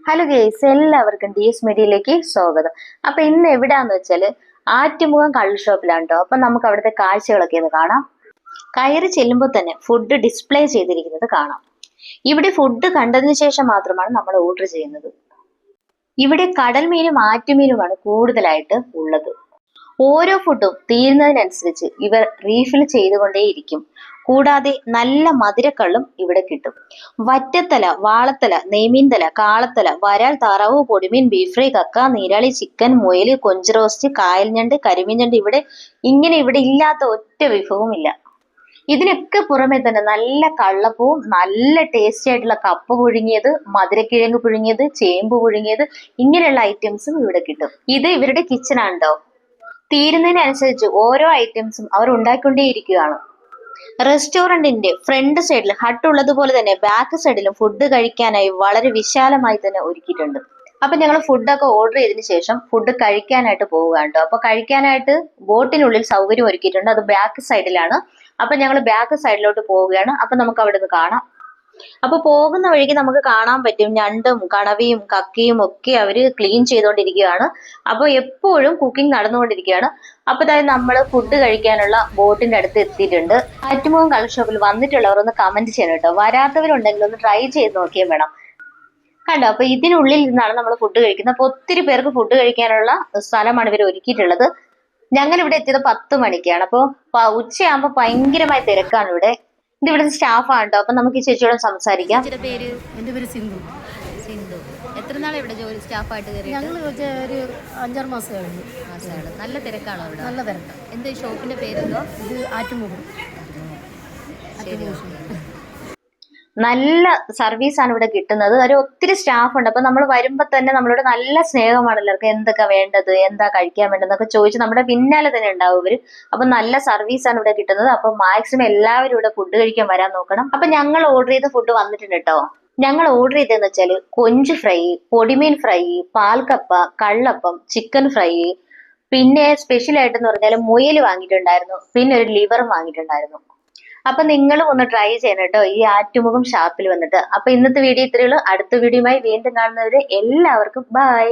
Hello guys, എല്ലാവർക്കും DS മീഡിയയിലേക്ക് സ്വാഗതം. അപ്പൊ ഇന്ന് എവിടാന്ന് വെച്ചാല് ആറ്റുമുഖം കള്ള് ഷോപ്പിലാണ് കേട്ടോ. അപ്പൊ നമുക്ക് അവിടുത്തെ കാഴ്ചകളൊക്കെ ഒന്ന് കാണാം. കയറി ചെല്ലുമ്പോൾ തന്നെ ഫുഡ് ഡിസ്പ്ലേ ചെയ്തിരിക്കുന്നത് കാണാം. ഇവിടെ ഫുഡ് കണ്ടതിന് ശേഷം മാത്രമാണ് നമ്മൾ ഓർഡർ ചെയ്യുന്നത്. ഇവിടെ കടൽ മീനും ആറ്റുമീനുമാണ് കൂടുതലായിട്ട് ഉള്ളത്. ഓരോ ഫുഡും തീരുന്നതിനനുസരിച്ച് ഇവർ റീഫിൽ ചെയ്തുകൊണ്ടേയിരിക്കും. കൂടാതെ നല്ല മധുരക്കള്ളും ഇവിടെ കിട്ടും. വറ്റത്തല, വാളത്തല, നെയ്മീൻ തല, കാളത്തല, വരാൽ, താറാവ്, പൊടിമീൻ, ബീഫ് ഫ്രൈ, കക്ക, നീരാളി, ചിക്കൻ, മുയല്, കൊഞ്ച് റോസ്റ്റ്, കായൽ ഞണ്ട്, കരിമീൻ ഞണ്ട്, ഇവിടെ ഇല്ലാത്ത ഒറ്റ വിഭവവും ഇല്ല. ഇതിനൊക്കെ പുറമെ തന്നെ നല്ല കള്ളപ്പവും നല്ല ടേസ്റ്റി ആയിട്ടുള്ള കപ്പ പുഴുങ്ങിയത്, മധുരക്കിഴങ്ങ് പുഴുങ്ങിയത്, ചേമ്പ് പുഴുങ്ങിയത്, ഇങ്ങനെയുള്ള ഐറ്റംസും ഇവിടെ കിട്ടും. ഇത് ഇവരുടെ കിച്ചൺ ആണോ. തീരുന്നതിനനുസരിച്ച് ഓരോ ഐറ്റംസും അവർ ഉണ്ടാക്കിക്കൊണ്ടേയിരിക്കുകയാണ്. റെസ്റ്റോറന്റിന്റെ ഫ്രണ്ട് സൈഡിൽ ഹട്ട് ഉള്ളതുപോലെ തന്നെ ബാക്ക് സൈഡിലും ഫുഡ് കഴിക്കാനായി വളരെ വിശാലമായി തന്നെ ഒരുക്കിയിട്ടുണ്ട്. അപ്പൊ ഞങ്ങൾ ഫുഡൊക്കെ ഓർഡർ ചെയ്തതിന് ശേഷം ഫുഡ് കഴിക്കാനായിട്ട് പോവുകയാണ് കേട്ടോ. അപ്പൊ കഴിക്കാനായിട്ട് ബോട്ടിനുള്ളിൽ സൗകര്യം ഒരുക്കിയിട്ടുണ്ട്. അത് ബാക്ക് സൈഡിലാണ്. അപ്പൊ ഞങ്ങൾ ബാക്ക് സൈഡിലോട്ട് പോവുകയാണ്. അപ്പൊ നമുക്ക് അവിടെ നിന്ന് കാണാം. അപ്പൊ പോകുന്ന വഴിക്ക് നമുക്ക് കാണാൻ പറ്റും ഞണ്ടും കണവയും കക്കയും ഒക്കെ അവര് ക്ലീൻ ചെയ്തുകൊണ്ടിരിക്കുകയാണ്. അപ്പൊ എപ്പോഴും കുക്കിംഗ് നടന്നുകൊണ്ടിരിക്കുകയാണ്. അപ്പൊ അതായത് നമ്മൾ ഫുഡ് കഴിക്കാനുള്ള ബോട്ടിന്റെ അടുത്ത് എത്തിയിട്ടുണ്ട്. ആറ്റുമുഖം കള്ള് ഷോപ്പിൽ വന്നിട്ടുള്ളവർ ഒന്ന് കമന്റ് ചെയ്യണം കേട്ടോ. വരാത്തവരുണ്ടെങ്കിൽ ഒന്ന് ട്രൈ ചെയ്ത് നോക്കിയാൽ വേണം. കണ്ടോ, അപ്പൊ ഇതിനുള്ളിൽ നിന്നാണ് നമ്മൾ ഫുഡ് കഴിക്കുന്നത്. അപ്പൊ ഒത്തിരി പേർക്ക് ഫുഡ് കഴിക്കാനുള്ള സ്ഥലമാണ് ഇവർ ഒരുക്കിയിട്ടുള്ളത്. ഞങ്ങൾ ഇവിടെ എത്തിയത് 10 മണിക്കാണ്. അപ്പൊ ഉച്ചയാകുമ്പോ ഭയങ്കരമായ തിരക്കാണ് ഇവിടെ. ഇത് ഇവിടുത്തെ സ്റ്റാഫാണ് കേട്ടോ. അപ്പൊ നമുക്ക് ഈ ചേച്ചിയോട് സംസാരിക്കാം. പേര് എന്റെ പേര് സിന്ധു. സിന്ധു എത്ര നാളെ ഇവിടെ ജോലി സ്റ്റാഫായിട്ട് കയറി? ഞങ്ങൾ ഒരു 5-6 മാസം കഴിഞ്ഞു. നല്ല തിരക്കാണോ ഇവിടെ? നല്ല തിരക്കാണ്. എന്ത് ഷോപ്പിന്റെ പേരെന്തോ? ഇത് ആറ്റുമുഖം. നല്ല സർവീസാണ് ഇവിടെ കിട്ടുന്നത്. ഒരു ഒത്തിരി സ്റ്റാഫ് ഉണ്ട്. അപ്പൊ നമ്മൾ വരുമ്പോ തന്നെ നമ്മളോട് നല്ല സ്നേഹമാണ് എല്ലാവർക്കും. എന്തൊക്കെ വേണ്ടത്, എന്താ കഴിക്കാൻ വേണ്ടതെന്നൊക്കെ ചോദിച്ച് നമ്മുടെ പിന്നാലെ തന്നെ ഉണ്ടാവും ഇവര്. അപ്പൊ നല്ല സർവീസാണ് ഇവിടെ കിട്ടുന്നത്. അപ്പൊ മാക്സിമം എല്ലാവരും ഇവിടെ ഫുഡ് കഴിക്കാൻ വരാൻ നോക്കണം. അപ്പൊ ഞങ്ങൾ ഓർഡർ ചെയ്ത ഫുഡ് വന്നിട്ടുണ്ട് കേട്ടോ. ഞങ്ങൾ ഓർഡർ ചെയ്തതെന്ന് വെച്ചാല് കൊഞ്ച് ഫ്രൈ, പൊടിമീൻ ഫ്രൈ, പാൽക്കപ്പ, കള്ളപ്പം, ചിക്കൻ ഫ്രൈ, പിന്നെ സ്പെഷ്യൽ ആയിട്ടെന്ന് പറഞ്ഞാൽ മുയൽ വാങ്ങിയിട്ടുണ്ടായിരുന്നു, പിന്നെ ഒരു ലിവറും വാങ്ങിയിട്ടുണ്ടായിരുന്നു. അപ്പൊ നിങ്ങളും ഒന്ന് ട്രൈ ചെയ്യണം കേട്ടോ ഈ ആറ്റുമുഖം ഷാപ്പിൽ വന്നിട്ട്. അപ്പൊ ഇന്നത്തെ വീഡിയോ ഇത്രയേ ഉള്ളൂ. അടുത്ത വീഡിയോയുമായി വീണ്ടും കാണുന്നവരെ എല്ലാവർക്കും ബൈ.